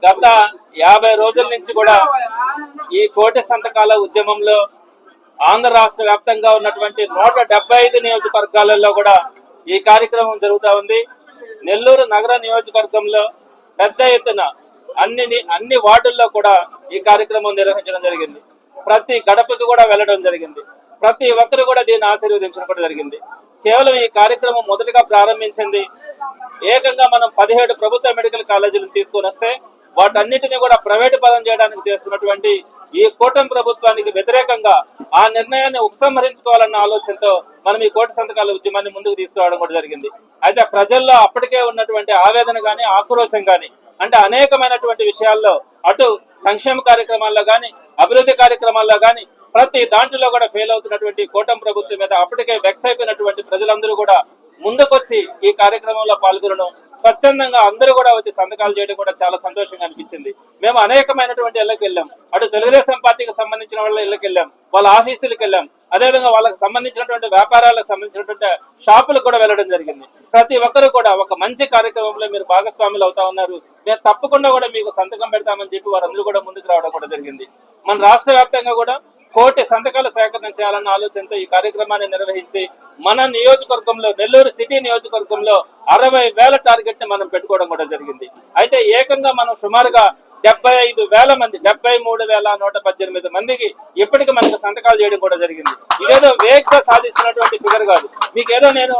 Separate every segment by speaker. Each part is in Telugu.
Speaker 1: గత 50 రోజుల నుంచి కూడా ఈ కోటి సంతకాల ఉద్యమంలో ఆంధ్ర రాష్ట్ర వ్యాప్తంగా ఉన్నటువంటి 175 నియోజకవర్గాలలో కూడా ఈ కార్యక్రమం జరుగుతూ ఉంది. నెల్లూరు నగర నియోజకవర్గంలో పెద్ద ఎత్తున అన్ని వార్డుల్లో కూడా ఈ కార్యక్రమం నిర్వహించడం జరిగింది. ప్రతి గడపకి కూడా వెళ్ళడం జరిగింది. ప్రతి ఒక్కరు కూడా దీన్ని ఆశీర్వదించడం కూడా జరిగింది. కేవలం ఈ కార్యక్రమం మొదటగా ప్రారంభించింది ఏకంగా మనం 17 ప్రభుత్వ మెడికల్ కాలేజీలను తీసుకొని వస్తే వాటన్నిటిని కూడా ప్రైవేటు పరం చేయడానికి చేస్తున్నటువంటి ఈ కూటమి ప్రభుత్వానికి వ్యతిరేకంగా ఆ నిర్ణయాన్ని ఉపసంహరించుకోవాలన్న ఆలోచనతో మనం ఈ కోటి సంతకాల ఉద్యమాన్ని ముందుకు తీసుకురావడం కూడా జరిగింది. అయితే ప్రజల్లో అప్పటికే ఉన్నటువంటి ఆవేదన గాని ఆక్రోశం గాని అంటే అనేకమైనటువంటి విషయాల్లో అటు సంక్షేమ కార్యక్రమాల్లో గాని అభివృద్ధి కార్యక్రమాల్లో గాని ప్రతి దాంట్లో కూడా ఫెయిల్ అవుతున్నటువంటి కూటమి ప్రభుత్వం మీద అప్పటికే వెక్స్ అయిపోయినటువంటి ప్రజలందరూ కూడా ముందుకొచ్చి ఈ కార్యక్రమంలో పాల్గొనడం, స్వచ్ఛందంగా అందరూ కూడా వచ్చి సంతకాలు చేయడం కూడా చాలా సంతోషంగా అనిపించింది. మేము అనేకమైనటువంటి ఇళ్ళకి వెళ్ళాం. అటు తెలుగుదేశం పార్టీకి సంబంధించిన వాళ్ళ ఇళ్ళకి వెళ్ళాం, వాళ్ళ ఆఫీసులకు వెళ్ళాం, అదేవిధంగా వాళ్ళకి సంబంధించినటువంటి వ్యాపారాలకు సంబంధించినటువంటి షాపులకు కూడా వెళ్ళడం జరిగింది. ప్రతి ఒక్కరు కూడా ఒక మంచి కార్యక్రమంలో మీరు భాగస్వాములు అవుతా ఉన్నారు, మేము తప్పకుండా కూడా మీకు సంతకం పెడతామని చెప్పి వారందరూ కూడా ముందుకు రావడం కూడా జరిగింది. మన రాష్ట్ర వ్యాప్తంగా కూడా కోటి సంతకాల సేకరణ చేయాలన్న ఆలోచనతో ఈ కార్యక్రమాన్ని నిర్వహించి మన నియోజకవర్గంలో నెల్లూరు సిటీ నియోజకవర్గంలో 60,000 టార్గెట్ ని మనం పెట్టుకోవడం కూడా జరిగింది. అయితే ఏకంగా మనం సుమారుగా 75,000 మంది 73,118 మందికి ఇప్పటికి మనకు సంతకాలు చేయడం కూడా జరిగింది. ఇదేదో వేగంగా సాధిస్తున్నటువంటి ఫిగర్ కాదు. మీకేదో నేను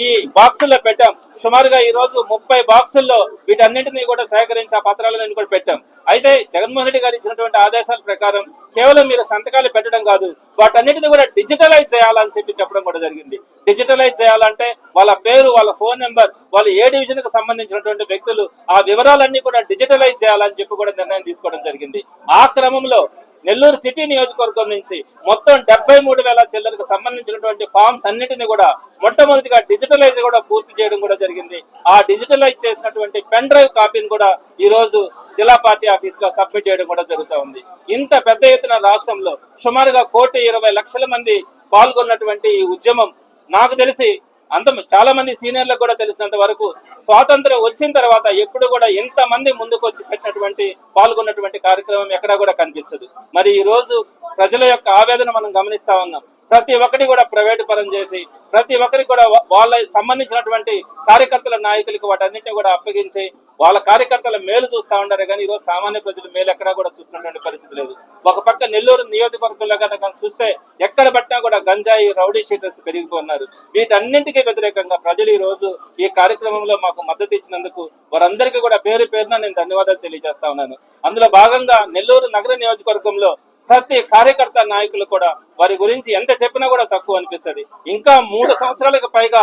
Speaker 1: ఈ బాక్సుల్లో పెట్టాం, సుమారుగా ఈ రోజు 30 బాక్సుల్లో వీటన్నింటినీ కూడా సేకరించి ఆ పత్రాలను కూడా పెట్టాం. అయితే జగన్మోహన్ రెడ్డి గారు ఇచ్చినటువంటి ఆదేశాల ప్రకారం కేవలం మీరు సంతకాలు పెట్టడం కాదు, వాటన్నిటిని కూడా డిజిటలైజ్ చేయాలని చెప్పడం కూడా జరిగింది. డిజిటలైజ్ చేయాలంటే వాళ్ళ పేరు, వాళ్ళ ఫోన్ నెంబర్, వాళ్ళు ఏ డివిజన్ కు సంబంధించినటువంటి వ్యక్తులు, ఆ వివరాలన్నీ కూడా డిజిటలైజ్ చేయాలని చెప్పి కూడా నిర్ణయం తీసుకోవడం జరిగింది. ఆ క్రమంలో నెల్లూరు సిటీ నియోజకవర్గం నుంచి మొత్తం 73,000 చిల్లరకు సంబంధించినటువంటి ఫామ్స్ అన్నిటిని కూడా మొట్టమొదటిగా డిజిటలైజ్ కూడా పూర్తి చేయడం కూడా జరిగింది. ఆ డిజిటలైజ్ చేసినటువంటి పెన్ డ్రైవ్ కాపీని కూడా ఈ రోజు జిల్లా పార్టీ ఆఫీస్ లో సబ్మిట్ చేయడం కూడా జరుగుతూ ఉంది. ఇంత పెద్ద ఎత్తున రాష్ట్రంలో సుమారుగా 1,20,00,000 మంది పాల్గొన్నటువంటి ఈ ఉద్యమం నాకు తెలిసి చాలా మంది సీనియర్లకు కూడా తెలిసినంత వరకు స్వాతంత్రం వచ్చిన తర్వాత ఎప్పుడు కూడా ఎంత మంది ముందుకు వచ్చి పెట్టినటువంటి పాల్గొన్నటువంటి కార్యక్రమం ఎక్కడా కూడా కనిపించదు. మరి ఈ రోజు ప్రజల యొక్క ఆవేదన మనం గమనిస్తా ఉన్నాం. ప్రతి ఒక్కటి కూడా ప్రైవేటు పరం చేసి ప్రతి ఒక్కరికి కూడా వాళ్ళ సంబంధించినటువంటి కార్యకర్తల నాయకులకు వాటన్నిటిని కూడా అప్పగించి వాళ్ళ కార్యకర్తల మేలు చూస్తా ఉంటారు. కానీ ఈరోజు సామాన్య ప్రజల మేలు ఎక్కడా కూడా చూస్తున్నటువంటి పరిస్థితి లేదు. ఒక పక్క నెల్లూరు నియోజకవర్గంలో కనుక చూస్తే ఎక్కడ పట్టినా కూడా గంజాయి, రౌడీ షీటర్స్ పెరిగిపోతున్నారు. వీటన్నింటికీ వ్యతిరేకంగా ప్రజలు ఈ రోజు ఈ కార్యక్రమంలో మాకు మద్దతు ఇచ్చినందుకు వారందరికీ కూడా పేరు పేరున నేను ధన్యవాదాలు తెలియజేస్తా ఉన్నాను. అందులో భాగంగా నెల్లూరు నగర నియోజకవర్గంలో ప్రతి కార్యకర్త నాయకులు కూడా వారి గురించి ఎంత చెప్పినా కూడా తక్కువ అనిపిస్తుంది. ఇంకా 3 సంవత్సరాలకు పైగా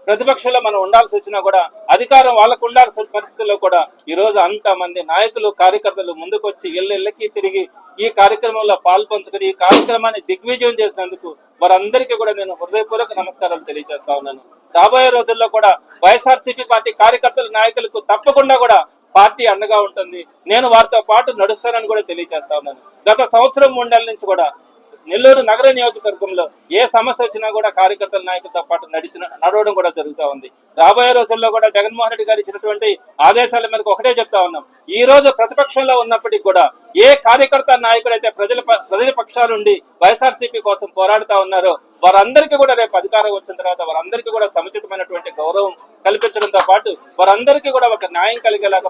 Speaker 1: ప్రతిపక్షంలో మనం ఉండాల్సి వచ్చినా కూడా అధికారం వాళ్ళకు ఉండాల్సిన పరిస్థితుల్లో కూడా ఈ రోజు అంతమంది నాయకులు కార్యకర్తలు ముందుకొచ్చి ఇళ్ళకి తిరిగి ఈ కార్యక్రమంలో పాల్పంచుకుని ఈ కార్యక్రమాన్ని దిగ్విజయం చేసినందుకు వారందరికీ కూడా నేను హృదయపూర్వక నమస్కారాలు తెలియజేస్తా ఉన్నాను. రాబోయే రోజుల్లో కూడా వైఎస్ఆర్సీపీ పార్టీ కార్యకర్తల నాయకులకు తప్పకుండా కూడా పార్టీ అండగా ఉంటుంది. నేను వారితో పాటు నడుస్తానని కూడా తెలియజేస్తా ఉన్నాను. గత సంవత్సరం 3 నెలల నుంచి కూడా నెల్లూరు నగర నియోజకవర్గంలో ఏ సమస్య వచ్చినా కూడా కార్యకర్తల నాయకులతో పాటు నడవడం కూడా జరుగుతూ ఉంది. రాబోయే రోజుల్లో కూడా జగన్మోహన్ రెడ్డి గారు ఇచ్చినటువంటి ఆదేశాల మేరకు ఒకటే చెప్తా ఉన్నాం. ఈ రోజు ప్రతిపక్షంలో ఉన్నప్పటికీ కూడా ఏ కార్యకర్త నాయకుడు అయితే ప్రజల పక్షాలుండి వైఎస్ఆర్సీపీ కోసం పోరాడుతా ఉన్నారో వారందరికీ కూడా రేపు అధికారం వచ్చిన తర్వాత వారందరికీ కూడా సముచితమైనటువంటి గౌరవం కల్పించడంతో పాటు వారందరికీ కూడా ఒక న్యాయం కలిగేలాగా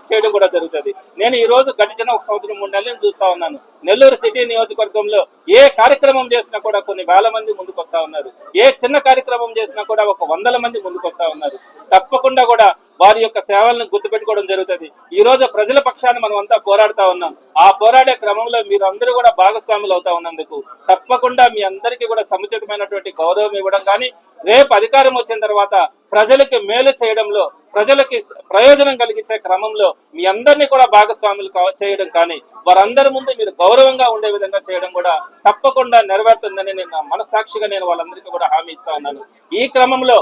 Speaker 1: చేయడం కూడా జరుగుతుంది. నేను ఈ రోజు గడిచిన 1 సంవత్సరం 3 నెలల నుంచి చూస్తా ఉన్నాను. నెల్లూరు సిటీ నియోజకవర్గంలో ఏ కార్యక్రమం చేసినా కూడా కొన్ని వేల మంది ముందుకు వస్తా ఉన్నారు. ఏ చిన్న కార్యక్రమం చేసినా కూడా ఒక 100 మంది ముందుకు వస్తా ఉన్నారు. తప్పకుండా కూడా వారి యొక్క సేవలను గుర్తుపెట్టుకోవడం జరుగుతుంది. ఈ రోజు ప్రజల పక్షాన్ని మనం అంతా పోరాడుతా ఉన్నాం. ఆ పోరాడే క్రమంలో మీరు అందరూ కూడా భాగస్వాములు అవుతా ఉన్నందుకు తప్పకుండా మీ అందరికీ కూడా సముచితమైనటువంటి గౌరవం ఇవ్వడం కానీ రేపు అధికారం వచ్చిన తర్వాత ప్రజలకి మేలు చేయడంలో ప్రజలకి ప్రయోజనం కలిగించే క్రమంలో మీ అందరినీ కూడా భాగస్వాములు చేయడం కానీ వారందరి ముందు మీరు గౌరవంగా ఉండే విధంగా చేయడం కూడా తప్పకుండా నెరవేరుతుందని నేను మనస్సాక్షిగా నేను వాళ్ళందరికీ కూడా హామీ ఇస్తా ఉన్నాను. ఈ క్రమంలో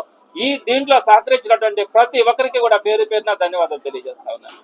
Speaker 1: దీంట్లో సహకరించినటువంటి ప్రతి ఒక్కరికి కూడా పేరు పేరున ధన్యవాదాలు తెలియజేస్తా ఉన్నాను.